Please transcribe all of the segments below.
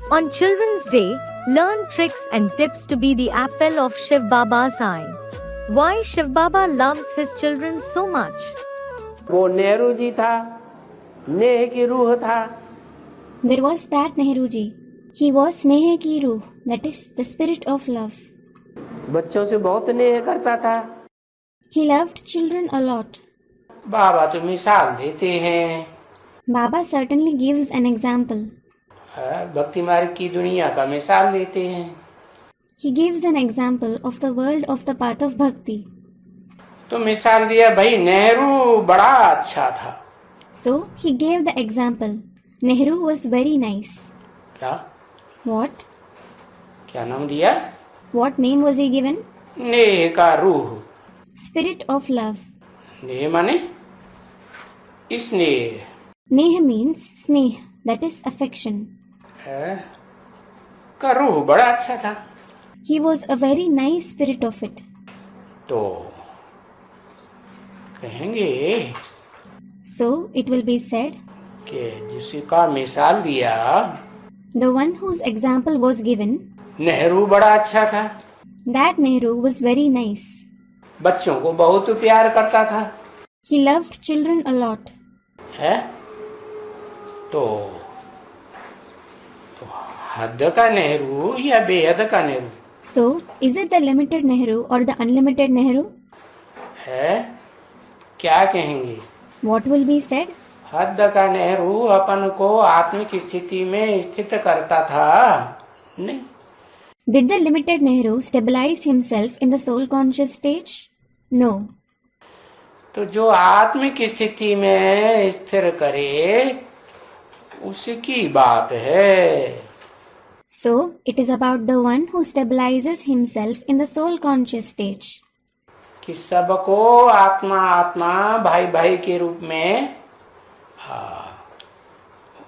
On Children's Day, learn tricks and tips to be the apple of Shiv Baba's eye. Why Shiv Baba loves his children so much? वो नेहरू जी था, नेह की रूह था. There was that Nehru ji. He was Sneh ki Ruh, that is the spirit of love. बच्चों से बहुत नेह करता था. He loved children a lot. बाबा तो मिसाल देते हैं. Baba certainly gives an example. भक्ति मार्ग की दुनिया का मिसाल देते हैं. He gives an example of the world of the path of bhakti. तो मिसाल दिया भाई नेहरू बड़ा अच्छा था. So he gave the example. Nehru was very nice. क्या? What? क्या नाम दिया? What name was he given? नेह का रूह. Spirit of love. नेह माने स्नेह. Neh means sneh, that is affection. का रूह बड़ा अच्छा था. He was a very nice spirit of it. तो कहेंगे So it will be said, कि जिसका मिसाल दिया the one whose example was given, Nehru बड़ा अच्छा था. that Nehru was very nice. बच्चों को बहुत प्यार करता था. He loved children a lot. है तो हद का नेहरू या बेहद का Nehru So, is it the limited Nehru or the unlimited Nehru? है? क्या कहेंगे? What will be said? हद का नेहरू अपन को आत्मिक स्थिति में स्थित करता था. नहीं. Did the limited Nehru stabilize himself in the soul conscious stage? No. तो जो आत्मिक स्थिति में स्थिर करे उसकी बात है. So, it is about the one who stabilizes himself in the soul conscious stage. कि सबको आत्मा आत्मा भाई भाई के रूप में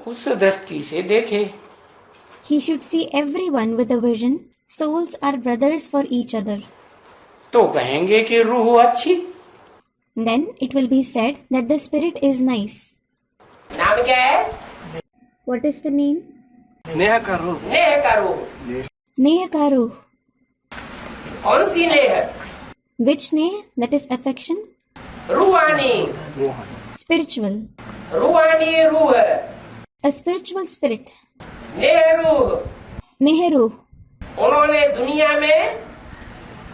उस दृष्टि से देखे. He should see everyone with the vision, souls are brothers for each other. तो कहेंगे कि रूह अच्छी. Then it will be said that the spirit is nice. नाम क्या है? What is the name? नेह का रूह. नेह का रूह. Neha Karu. कौन सी नेह? Which Neh? That is affection. रूहानी. Spiritual. रूहानी रूह. A spiritual spirit. Nehru. Nehru. उन्होंने दुनिया में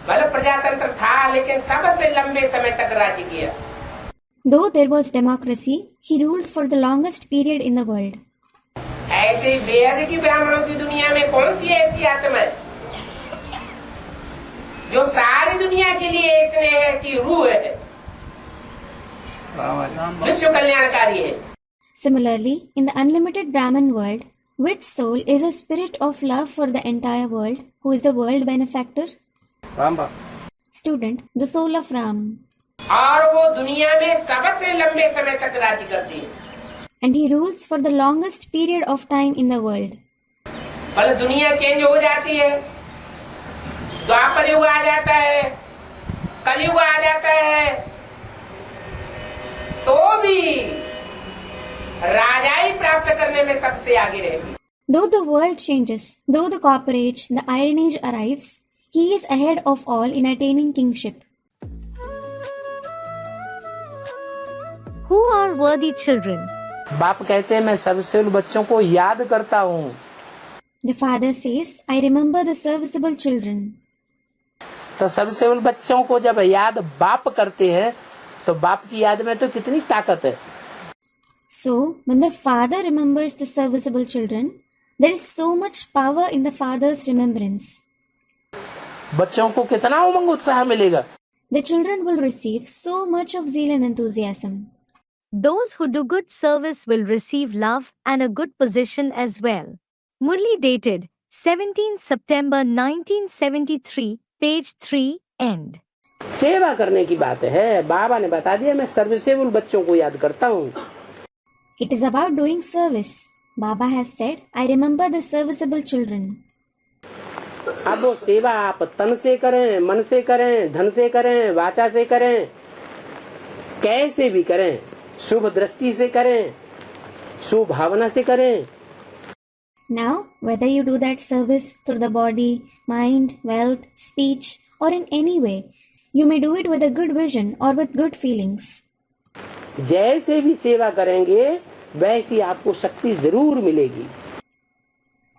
भले प्रजातंत्र था लेकिन सबसे लंबे समय तक राज्य किया. Though there was democracy, he ruled for the longest period in the world. ऐसे बेहद की ब्राह्मणों की दुनिया में कौन सी ऐसी आत्मा है जो सारी दुनिया के लिए स्नेह की रूह है, विश्व कल्याणकारी है. Similarly, in the unlimited Brahman world, which soul is a spirit of love for the entire world, who is a world benefactor? Ram. Student, the soul of Ram. और वो दुनिया में सबसे लंबे समय तक राज्य करती है. And he rules for the longest period of time in the world. भले दुनिया चेंज हो जाती है, द्वापर युग आ जाता है, कलयुग आ जाता है, तो भी राजाई प्राप्त करने में सबसे आगे रहेगी. Though the world changes, though the copper age, the iron age arrives, he is ahead of all in attaining kingship. Who are worthy children? बाप कहते हैं मैं सबसे उन बच्चों को याद करता हूँ. The father says, I remember the serviceable children. तो सबसे उन बच्चों को जब याद बाप करते हैं तो बाप की याद में तो कितनी ताकत है. So, when the father remembers the serviceable children, there is so much power in the father's remembrance. बच्चों को कितना उमंग उत्साह मिलेगा. The children will receive so much of zeal and enthusiasm. Those who do good service will receive love and a good position as well. Murli dated 17 September 1973, page 3, end. सेवा करने की बात है. बाबा ने बता दिया मैं सर्विसेबल बच्चों को याद करता हूँ. It is about doing service. Baba has said, I remember the serviceable children. अब वो सेवा आप तन से करें, मन से करें, धन से करें, वाचा से करें, कैसे भी करें, शुभ दृष्टि से करें, शुभ भावना से करें. Now, whether you do that service through the body, mind, wealth, speech, or in any way, you may do it with a good vision or with good feelings. जैसे भी सेवा करेंगे वैसी आपको शक्ति जरूर मिलेगी।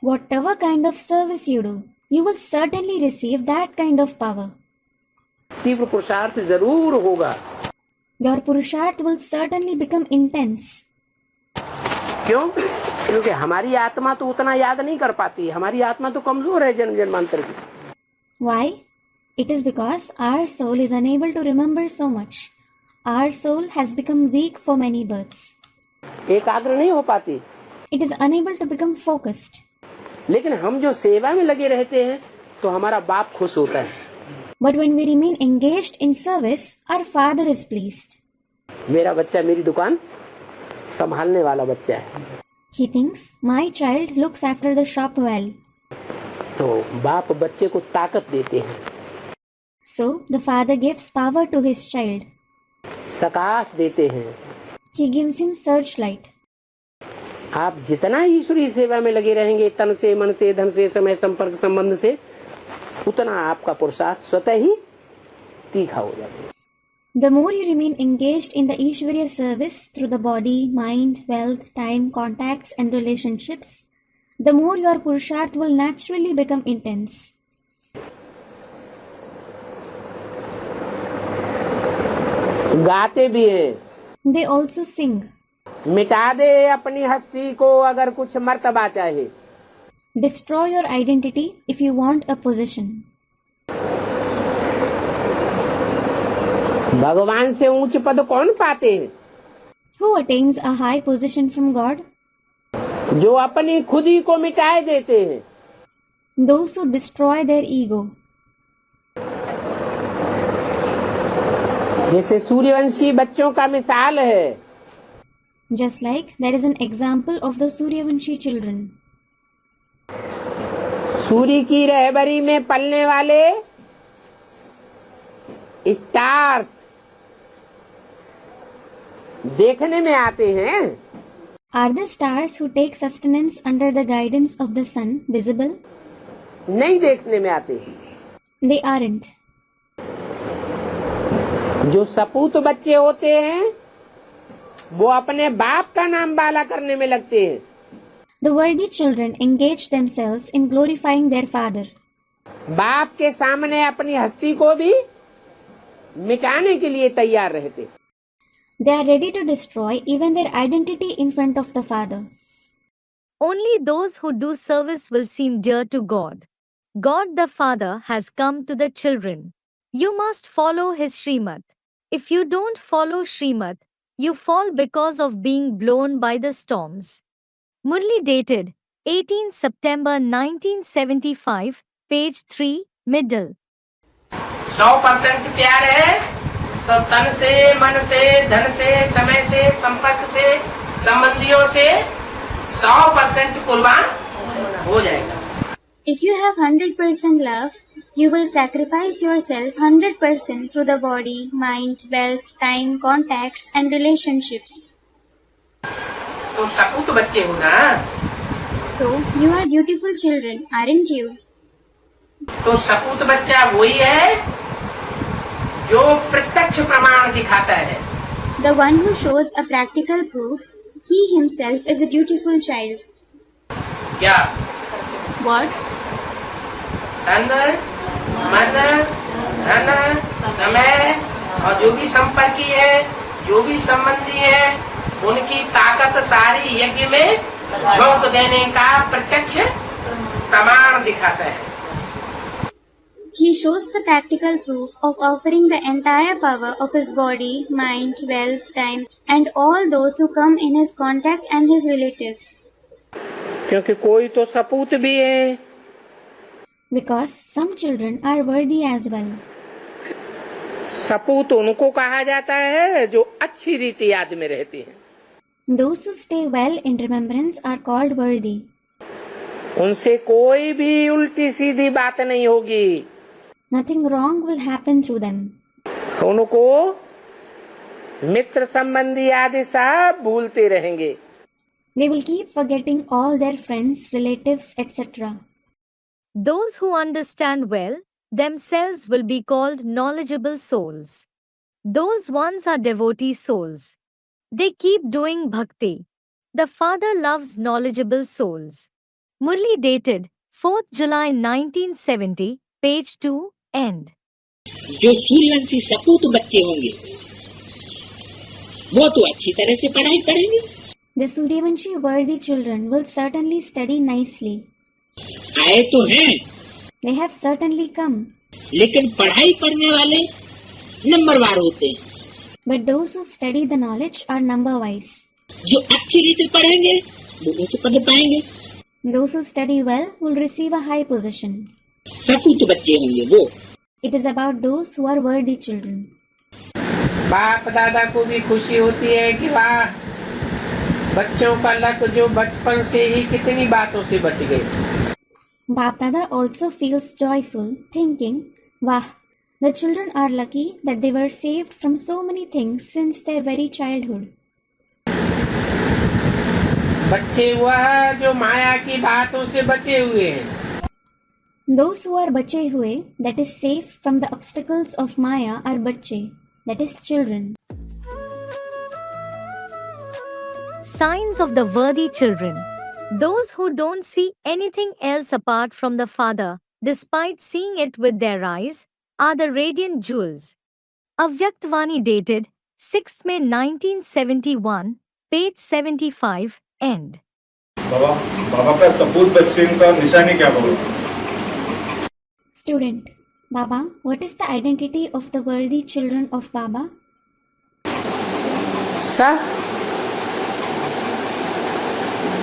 Whatever kind of service you do, you will certainly receive that kind of power. तीव्र पुरुषार्थ जरूर होगा। Your purusharth will certainly become intense. क्यों? क्योंकि हमारी आत्मा तो उतना याद नहीं कर पाती, हमारी आत्मा तो कमजोर है जन्म जन्मांतर की। Why? It is because our soul is unable to remember so much. Our soul has become weak for many births. एकाग्र नहीं हो पाती। It is unable to become focused. लेकिन हम जो सेवा में लगे रहते हैं तो हमारा बाप खुश होता है। But when we remain engaged in service, our Father is pleased. मेरा बच्चा मेरी दुकान संभालने वाला बच्चा है। He thinks, my child looks after the shop well. तो बाप बच्चे को ताकत देते हैं, So the father gives power to his child. सकाश देते हैं। He gives him searchlight. आप जितना ईश्वरीय सेवा में लगे रहेंगे तन से, मन से, धन से, समय, संपर्क, संबंध से, उतना आपका पुरुषार्थ स्वतः ही तीखा हो जाएगा। The more you remain engaged in the Ishvariya service through the body, mind, wealth, time, contacts, and relationships, the more your Purusharth will naturally become intense. गाते भी हैं, They also sing. मिटा दे अपनी हस्ती को अगर कुछ मर्तबा चाहे। Destroy your identity if you want a position. भगवान से ऊंच पद कौन पाते हैं? Who attains a high position from God? जो अपनी खुदी को मिटाए देते हैं। Those who destroy their ego. जैसे सूर्यवंशी बच्चों का मिसाल है। Just like there is an example of the Suryavanshi children. सूर्य की रहबरी में पलने वाले स्टार्स देखने में आते हैं। Are the stars who take sustenance under the guidance of the sun visible? नहीं देखने में आते। They aren't. जो सपूत बच्चे होते हैं वो अपने बाप का नाम बाला करने में लगते हैं। The worthy children engage themselves in glorifying their father. बाप के सामने अपनी हस्ती को भी मिटाने के लिए तैयार रहते। They are ready to destroy even their identity in front of the father. Only those who do service will seem dear to God. God the Father has come to the children. You must follow his Srimad. If you don't follow Srimad, you fall because of being blown by the storms. Murli dated 18 September 1975, page 3, middle. 100% प्यार है तो तन से, मन से, धन से, समय से, संपर्क से, संबंधियों से 100% कुर्बान हो जाएगा। If you have 100% love, you will sacrifice yourself 100% through the body, mind, wealth, time, contacts, and relationships. तो सपूत बच्चे हो ना। So, you are dutiful children, aren't you? तो सपूत बच्चा वही है जो प्रत्यक्ष प्रमाण दिखाता है। The one who shows a practical proof, he himself is a dutiful child. क्या? What? तन, मन, धन, समय और जो भी संपर्की है, जो भी संबंधी है, उनकी ताकत सारी यज्ञ में झोंक देने का प्रत्यक्ष प्रमाण दिखाता है। He shows the practical proof of offering the entire power of his body, mind, wealth, time, and all those who come in his contact and his relatives. क्योंकि कोई तो सपूत भी है। Because some children are worthy as well. सपूत उनको कहा जाता है जो अच्छी रीति याद में रहते हैं। Those who stay well in remembrance are called worthy. उनसे कोई भी उल्टी सीधी बात नहीं होगी। Nothing wrong will happen through them. उनको मित्र संबंधी आदि सब भूलते रहेंगे। They will keep forgetting all their friends, relatives, etc. Those who understand well themselves will be called knowledgeable souls. Those ones are devotee souls. They keep doing bhakti. The Father loves knowledgeable souls. Murli dated 4th July 1970, page 2, end. जो सूर्यवंशी सपूत बच्चे होंगे वो तो अच्छी तरह से पढ़ाई करेंगे। The Suryavanshi worthy children will certainly study nicely. आए तो हैं, They have certainly come. लेकिन पढ़ाई करने वाले नंबरवार होते हैं। But those who study the knowledge are number wise. जो अच्छी रीति पढ़ेंगे वो ऊंचे पद पाएंगे। Those who study well will receive a high position. सपूत बच्चे होंगे वो। It is about those who are worthy children. बाप दादा को भी खुशी होती है कि वाह, बच्चों का लक जो बचपन से ही कितनी बातों से बच गए। Bap Dada also feels joyful, thinking, Wah, the children are lucky that they were saved from so many things since their very childhood. बच्चे वह जो माया की बातों से बचे हुए हैं। Those who are bache hue, that is safe from the obstacles of Maya, are bache, that is children. Signs of the worthy children. Those who don't see anything else apart from the Father, despite seeing it with their eyes, are the radiant jewels. Avyaktvani dated 6th May 1971, page 75, end. बाबा का सपूत बच्चे का निशानी क्या बोलो? Student, Baba, what is the identity of the worthy children of Baba? सा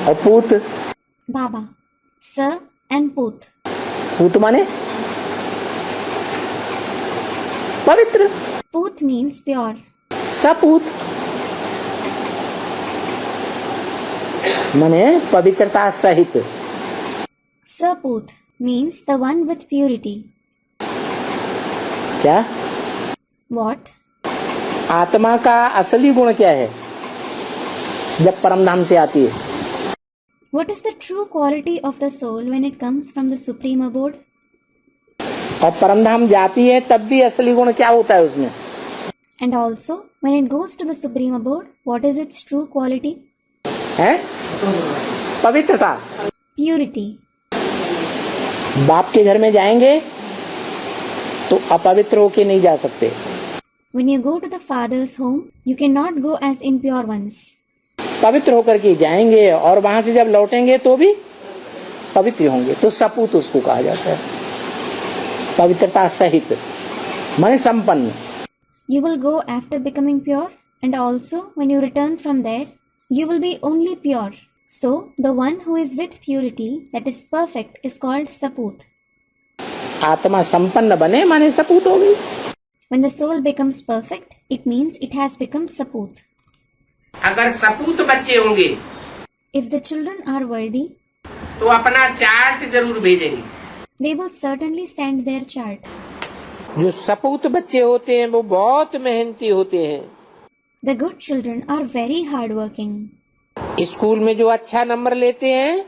और पूत। Baba, Sa and Put. पूत माने पवित्र। Put means pure. सपूत माने पवित्रता सहित। Saput means the one with purity. क्या? What? आत्मा का असली गुण क्या है जब परम धाम से आती है? What is the true quality of the soul when it comes from the supreme abode? और परम धाम जाती है तब भी असली गुण क्या होता है उसमें? And also, when it goes to the supreme abode, what is its true quality? है पवित्रता। Purity. बाप के घर में जाएंगे तो अपवित्र होके नहीं जा सकते। When you go to the father's home, you cannot go as impure ones. पवित्र होकर के जाएंगे और वहां से जब लौटेंगे तो भी पवित्र होंगे, तो सपूत उसको कहा जाता है। पवित्रता सहित माने संपन्न। You will go after becoming pure, and also when you return from there, you will be only pure. So, the one who is with purity, that is perfect, is called Saput. आत्मा संपन्न बने माने सपूत हो गई। When the soul becomes perfect, it means it has become Saput. अगर सपूत बच्चे होंगे If the children are worthy, तो अपना चार्ट जरूर भेजेंगे। they will certainly send their chart. जो सपूत बच्चे होते हैं वो बहुत मेहनती होते हैं। The good children are very hardworking. School में जो अच्छा नंबर लेते हैं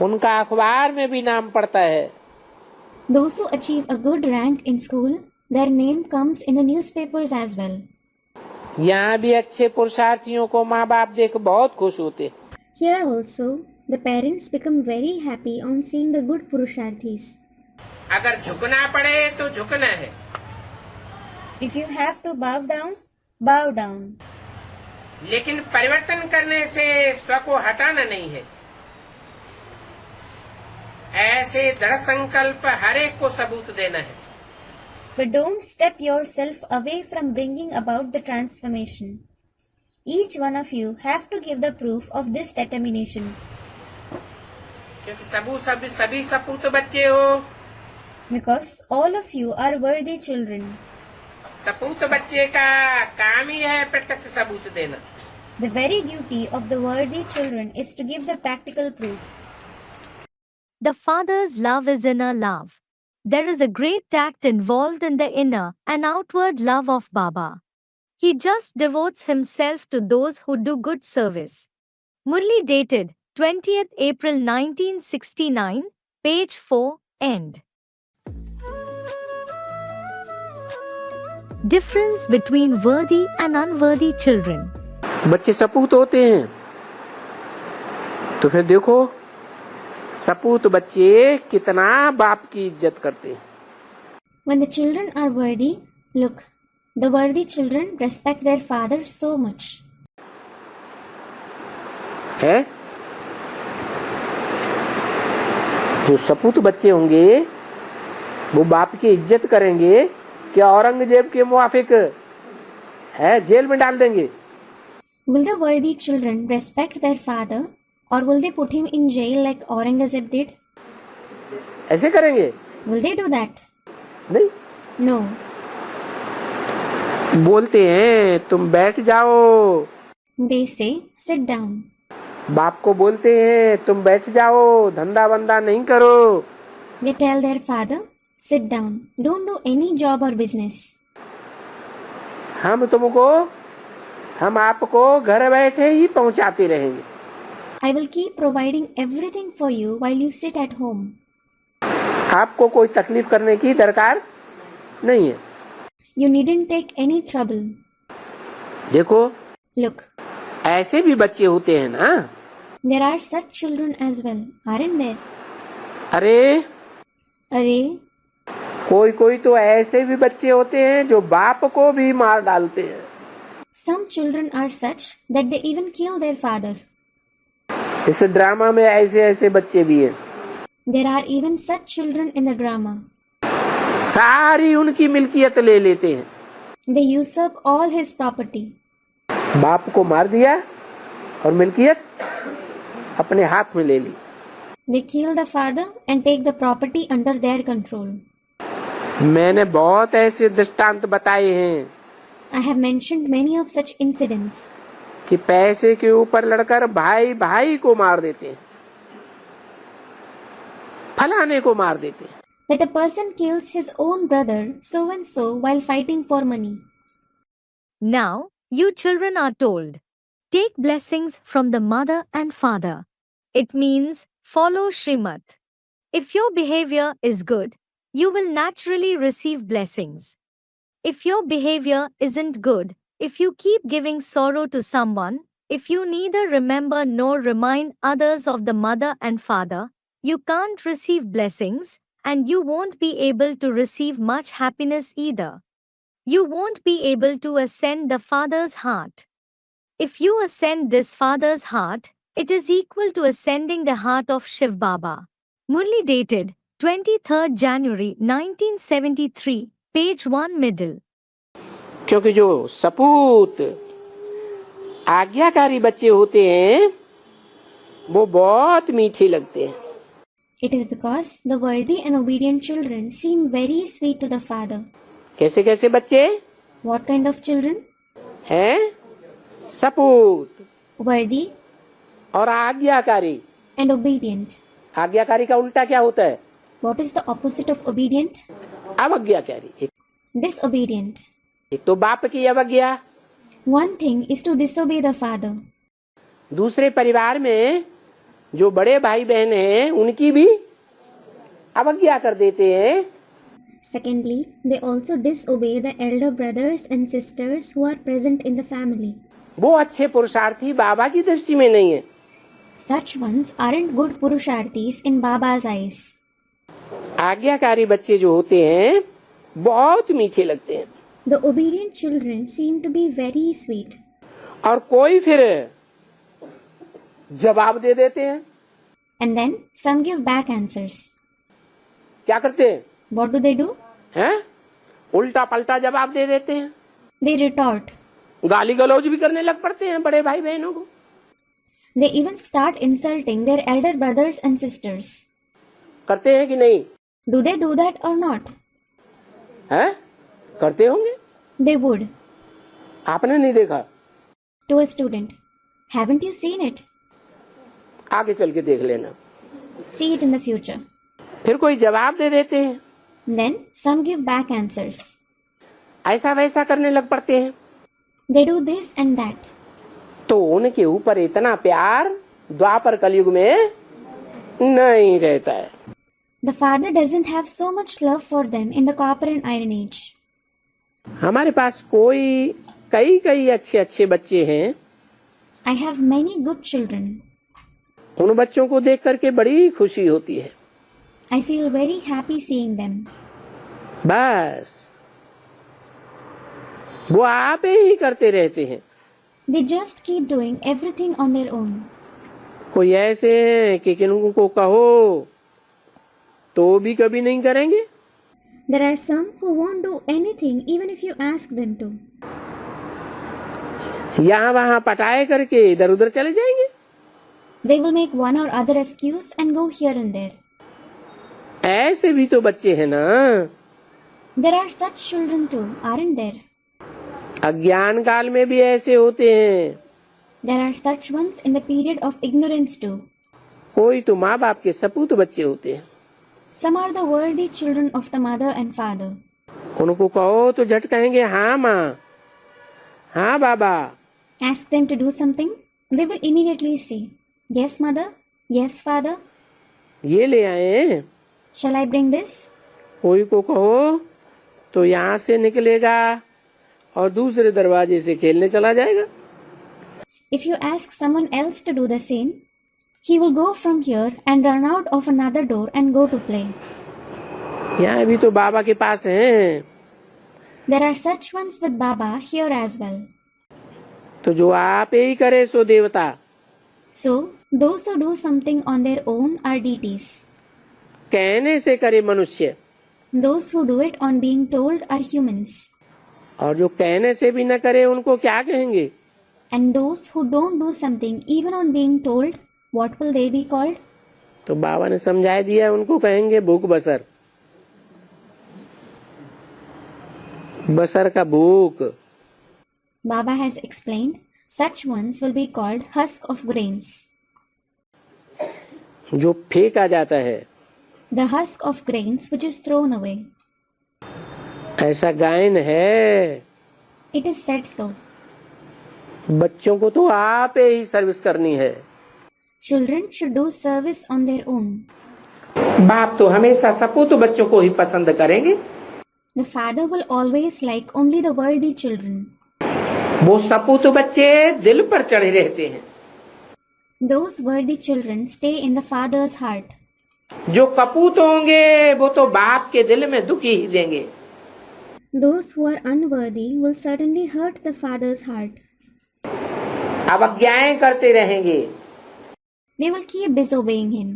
उनका अखबार में भी नाम पड़ता है। Those who achieve a good rank in school, their name comes in the newspapers as well. यहाँ भी अच्छे पुरुषार्थियों को माँ बाप देख बहुत खुश होते। Here also, the parents become very happy on seeing the good Purusharthis. अगर झुकना पड़े तो झुकना है। If you have to bow down, bow down. लेकिन परिवर्तन करने से स्व को हटाना नहीं है। ऐसे दृढ़ संकल्प हर एक को सबूत देना है। But don't step yourself away from bringing about the transformation. Each one of you have to give the proof of this determination. क्योंकि सभी सपूत बच्चे हो। Because all of you are worthy children. सपूत बच्चे का काम ही है प्रत्यक्ष सबूत देना। The very duty of the worthy children is to give the practical proof. The Father's love is inner love. There is a great tact involved in the inner and outward love of Baba. He just devotes himself to those who do good service. Murli dated 20th April 1969, page 4, end. Difference between worthy and unworthy children. बच्चे सपूत होते हैं, तो फिर देखो सपूत बच्चे कितना बाप की इज्जत करते हैं. When the children are worthy, look, the worthy children respect their father so much. है जो सपूत बच्चे होंगे वो बाप की इज्जत करेंगे क्या औरंगजेब के मुआफिक है जेल में डाल देंगे. Will the worthy children respect their father, or will they put him in jail like Aurangzeb did? ऐसे करेंगे? Will they do that? नहीं. No. बोलते हैं तुम बैठ जाओ. They say, sit down. बाप को बोलते हैं तुम बैठ जाओ, धंधा बंदा नहीं करो. They tell their father, sit down, don't do any job or business. हम आपको घर बैठे ही पहुंचाते रहेंगे. I will keep providing everything for you while you sit at home. आपको कोई तकलीफ करने की दरकार नहीं है. You needn't take any trouble. देखो Look, ऐसे भी बच्चे होते हैं ना. there are such children as well, aren't there? अरे Array, कोई तो ऐसे भी बच्चे होते हैं जो बाप को भी मार डालते हैं. some children are such that they even kill their father. इस ड्रामा में ऐसे बच्चे भी हैं. There are even such children in the drama. सारी उनकी मिल्कियत ले लेते हैं. They usurp all his property. बाप को मार दिया और मिल्कियत अपने हाथ में ले ली. They kill the father and take the property under their control. मैंने बहुत ऐसे दृष्टांत बताए हैं I have mentioned many of such incidents. कि पैसे के ऊपर लड़कर भाई को मार देते हैं, फलाने को मार देते हैं. That a person kills his own brother so and so while fighting for money. Now, you children are told, take blessings from the mother and father. It means follow Srimad. If your behavior is good, you will naturally receive blessings. If your behavior isn't good, if you keep giving sorrow to someone, if you neither remember nor remind others of the mother and father, you can't receive blessings, and you won't be able to receive much happiness either. You won't be able to ascend the Father's heart. If you ascend this Father's heart, it is equal to ascending the heart of Shiv Baba. Murli dated 23rd January 1973, page 1 middle. क्योंकि जो सपूत आज्ञाकारी बच्चे होते हैं वो बहुत मीठे लगते हैं. It is because the worthy and obedient children seem very sweet to the father. कैसे बच्चे What kind of children? हैं? सपूत Worthy और आज्ञाकारी. and obedient. आज्ञाकारी का उल्टा क्या होता है? What is the opposite of obedient? अवज्ञाकारी. Disobedient. एक तो बाप की अवज्ञा. One thing is to disobey the father. दूसरे परिवार में जो बड़े भाई बहन हैं उनकी भी अवज्ञा कर देते हैं. Secondly, they also disobey the elder brothers and sisters who are present in the family. वो अच्छे पुरुषार्थी बाबा की दृष्टि में नहीं है. Such ones aren't good purusharthis in Baba's eyes. आज्ञाकारी बच्चे जो होते हैं बहुत मीठे लगते हैं. The obedient children seem to be very sweet. और कोई फिर जवाब दे देते हैं. And then some give back answers. क्या करते हैं? What do they do? हैं? उल्टा पलटा जवाब दे देते हैं. They retort. गाली गलौज भी करने लग पड़ते हैं बड़े भाई बहनों को. They even start insulting their elder brothers and sisters. करते हैं कि नहीं? Do they do that or not? हैं? करते होंगे. They would. आपने नहीं देखा? To a student. Haven't you seen it? आगे चल के देख लेना. See it in the future. फिर कोई जवाब दे देते हैं. Then some give back answers. ऐसा वैसा करने लग पड़ते हैं. They do this and that. तो उनके ऊपर इतना प्यार द्वापर कलयुग में नहीं रहता है। The father doesn't have so much love for them in the copper and iron age. हमारे पास कई अच्छे बच्चे हैं। I have many good children. उन बच्चों को देख करके बड़ी खुशी होती है। I feel very happy seeing them. बस वो आप ही करते रहते हैं। They just keep doing everything on their own. कोई ऐसे हैं कि किनको कहो तो भी कभी नहीं करेंगे। There are some who won't do anything even if you ask them to. यहाँ वहाँ पटाए करके इधर उधर चले जाएंगे। They will make one or other excuse and go here and there. ऐसे भी तो बच्चे हैं ना। There are such children too, aren't there? अज्ञान काल में भी ऐसे होते हैं। There are such ones in the period of ignorance too. कोई तो माँ बाप के सपूत बच्चे होते हैं। Some are the worthy children of the mother and father. उनको कहो तो झट कहेंगे हाँ माँ, हाँ बाबा। Ask them to do something, they will immediately say, yes mother, yes father. ये ले आए। Shall I bring this? कोई को कहो तो यहाँ से निकलेगा और दूसरे दरवाजे से खेलने चला जाएगा। If you ask someone else to do the same, he will go from here and run out of another door and go to play. यहाँ भी तो बाबा के पास हैं। There are such ones with Baba here as well. तो जो आप ही करे सो देवता। So, those who do something on their own are deities. कहने से करे मनुष्य, Those who do it on being told are humans. और जो कहने से भी न करे उनको क्या कहेंगे? And those who don't do something even on being told, what will they be called? तो बाबा ने समझा दिया, उनको कहेंगे भूख बसर। बसर का भूख। Baba has explained, such ones will be called husk of grains. जो फेंका जाता है। The husk of grains which is thrown away. ऐसा गायन है। It is said so. बच्चों को तो आप ही सर्विस करनी है। Children should do service on their own. बाप तो हमेशा सपूत बच्चों को ही पसंद करेंगे। The father will always like only the worthy children. वो सपूत बच्चे दिल पर चढ़े रहते हैं। Those worthy children stay in the father's heart. जो कपूत होंगे वो तो बाप के दिल में दुखी ही देंगे। Those who are unworthy will certainly hurt the father's heart. अवज्ञाएं करते रहेंगे। They will keep disobeying him.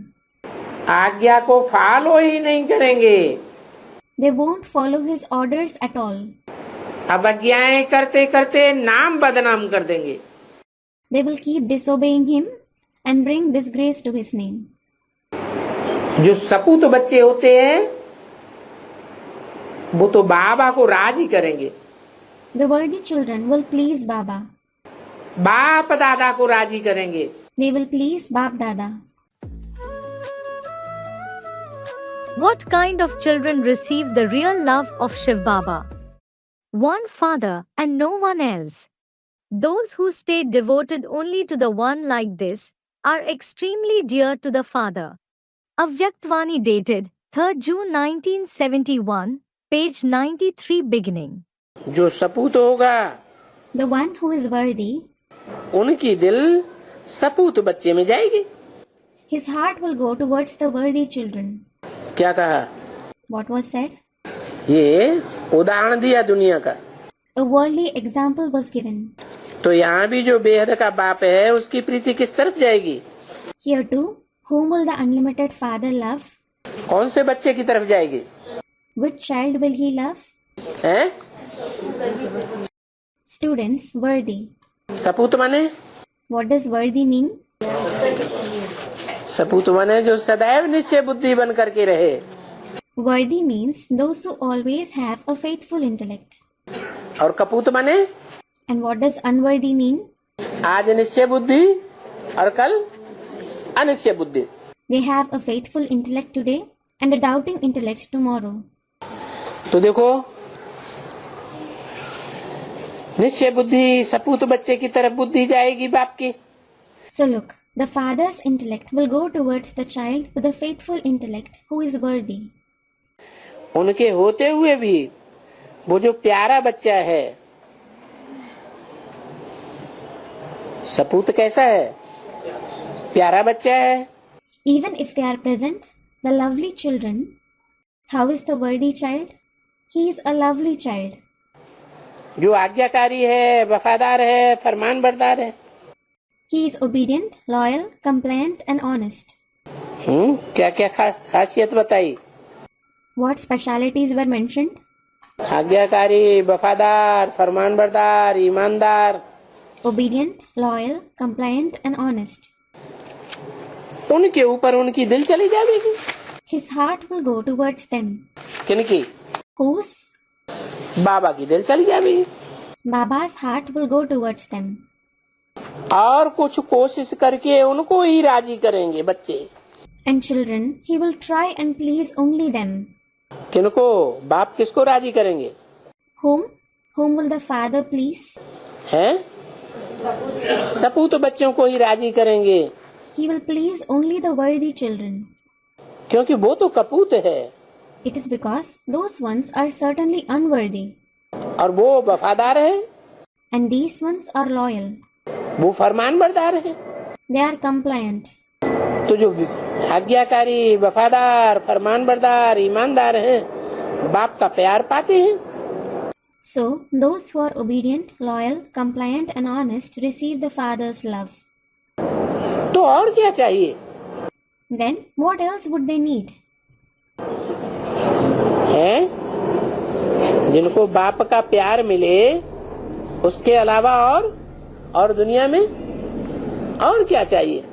आज्ञा को फॉलो ही नहीं करेंगे। They won't follow his orders at all. अवज्ञाएं करते करते नाम बदनाम कर देंगे। They will keep disobeying him and bring disgrace to his name. जो सपूत बच्चे होते हैं वो तो बाबा को राजी करेंगे। The worthy children will please Baba. बाप दादा को राजी करेंगे। They will please Bap Dada. What kind of children receive the real love of Shiv Baba? One father and no one else. Those who stay devoted only to the one like this are extremely dear to the father. Avyaktavani dated 3rd June 1971, page 93 beginning. जो सपूत होगा The one who is worthy, उनकी दिल सपूत बच्चे में जाएगी। his heart will go towards the worthy children. क्या कहा? What was said? ये उदाहरण दिया दुनिया का। A worldly example was given. तो यहाँ भी जो बेहद का बाप है उसकी प्रीति किस तरफ जाएगी? Here too, whom will the unlimited father love? कौन से बच्चे की तरफ जाएगी? Which child will he love? हैं? Students, worthy. सपूत माने? What does worthy mean? सपूत माने जो सदैव निश्चय बुद्धि बन करके रहे। Worthy means those who always have a faithful intellect. और कपूत माने? And what does unworthy mean? आज निश्चय बुद्धि और कल अनिश्चय बुद्धि। They have a faithful intellect today and a doubting intellect tomorrow. तो देखो निश्चय बुद्धि सपूत बच्चे की तरफ बुद्धि जाएगी बाप की। So look, the father's intellect will go towards the child with a faithful intellect who is worthy. उनके होते हुए भी वो जो प्यारा बच्चा है, सपूत कैसा है? प्यारा बच्चा है। Even if they are present, the lovely children, how is the worthy child? He is a lovely child. जो आज्ञाकारी है, वफादार है, फरमान बरदार है। He is obedient, loyal, compliant and honest. क्या क्या खासियत बताई? What specialities were mentioned? आज्ञाकारी, वफादार, फरमान बरदार, ईमानदार। Obedient, loyal, compliant and honest. उनके ऊपर उनकी दिल चली जाएगी। His heart will go towards them. किनकी? Whose? बाबा की दिल चली जाएगी। Baba's heart will go towards them. और कुछ कोशिश करके उनको ही राजी करेंगे बच्चे। And children, he will try and please only them. किनको? बाप किसको राजी करेंगे? Whom? Whom will the father please? हैं? सपूत बच्चों को ही राजी करेंगे। He will please only the worthy children. क्योंकि वो तो कपूत है। It is because those ones are certainly unworthy. और वो वफादार है। And these ones are loyal. वो फरमान बरदार है। They are compliant. तो जो आज्ञाकारी, वफादार, फरमान बरदार, ईमानदार हैं, बाप का प्यार पाते हैं। So, those who are obedient, loyal, compliant and honest receive the father's love. तो और क्या चाहिए? Then, what else would they need? हैं? जिनको बाप का प्यार मिले, उसके अलावा और दुनिया में और क्या चाहिए?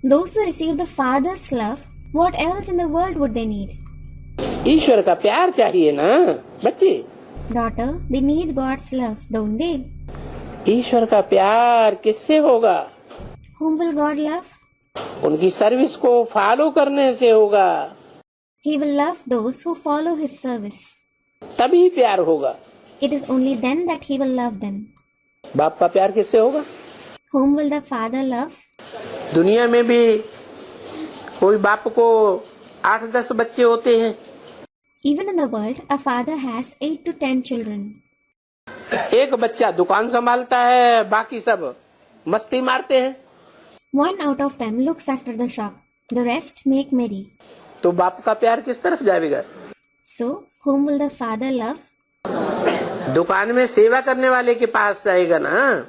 Those who receive the father's love, what else in the world would they need? ईश्वर का प्यार चाहिए ना बच्चे। Daughter, they need God's love, don't they? ईश्वर का प्यार किससे होगा? Whom will God love? उनकी सर्विस को फॉलो करने से होगा। He will love those who follow his service. तभी प्यार होगा। It is only then that he will love them. बाप का प्यार किससे होगा? Whom will the father love? दुनिया में भी कोई बाप को 8-10 बच्चे होते हैं। Even in the world, a father has 8 to 10 children. एक बच्चा दुकान संभालता है, बाकी सब मस्ती मारते हैं। One out of them looks after the shop. The rest make merry. तो बाप का प्यार किस तरफ जाएगा? So, whom will the father love? दुकान में सेवा करने वाले के पास जाएगा ना।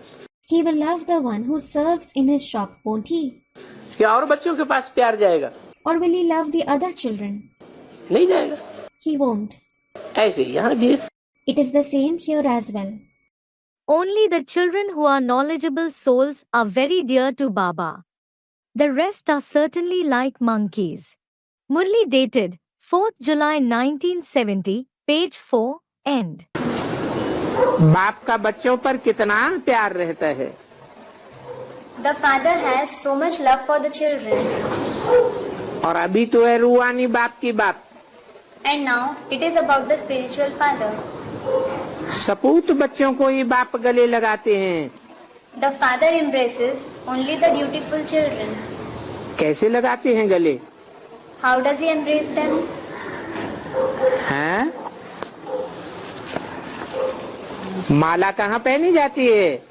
He will love the one who serves in his shop, won't he? क्या और बच्चों के पास प्यार जाएगा? Or will he love the other children? नहीं जाएगा। He won't. ऐसे यहाँ भी है। It is the same here as well. Only the children who are knowledgeable souls are very dear to Baba. The rest are certainly like monkeys. Murli dated 4th July 1970, page 4, end. बाप का बच्चों पर कितना प्यार रहता है। The father has so much love for the children. और अभी तो है रूहानी बाप की बात। And now it is about the spiritual father. सपूत बच्चों को ही बाप गले लगाते हैं। The father embraces only the dutiful children. कैसे लगाते हैं गले? How does he embrace them? हैं? माला कहाँ पहनी जाती है?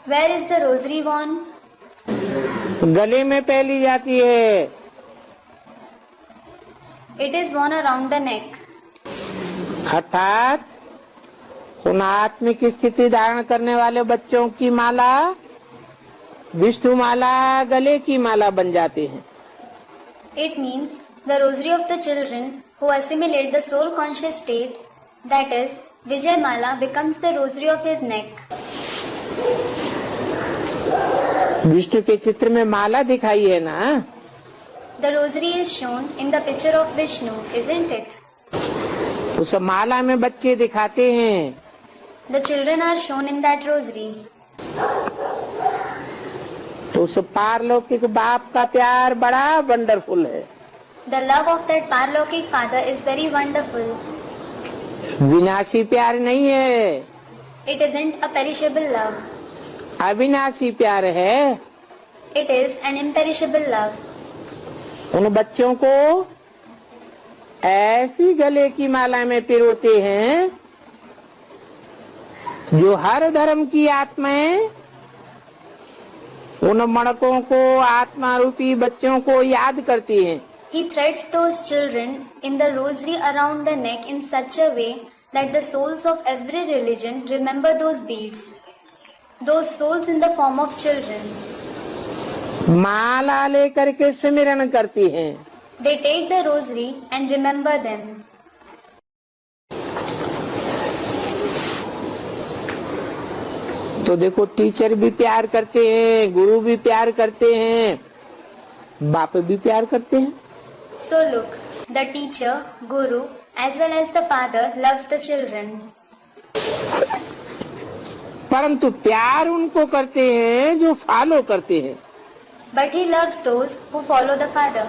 Where is the rosary worn? गले में पहनी जाती है। It is worn around the neck. अर्थात उन आत्मिक स्थिति धारण करने वाले बच्चों की माला विष्णु माला, गले की माला बन जाती है। It means the rosary of the children who assimilate the soul conscious state, that is, Vijay Mala becomes the rosary of his neck. Vishnu के चित्र में माला दिखाई है ना? The rosary is shown in the picture of Vishnu, isn't it? उस माला में बच्चे दिखाते हैं। The children are shown in that rosary. तो उस पारलौकिक बाप का प्यार बड़ा वंडरफुल है। The love of that Parlokik Father is very wonderful. विनाशी प्यार नहीं है। It isn't a perishable love. अविनाशी प्यार है। It is an imperishable love. उन बच्चों को ऐसी गले की माला में पिरोते हैं जो हर धर्म की आत्माएं उन मणकों को, आत्मा रूपी बच्चों को याद करती हैं। He threads those children in the rosary around the neck in such a way that the souls of every religion remember those beads. Those souls in the form of children. माला लेकर के स्मरण करती हैं। They take the rosary and remember them. तो देखो, teacher भी प्यार करते हैं, गुरु भी प्यार करते हैं, बाप भी प्यार करते हैं। So look, the teacher, guru, as well as the father loves the children. परंतु प्यार उनको करते हैं जो फॉलो करते हैं। But he loves those who follow the father.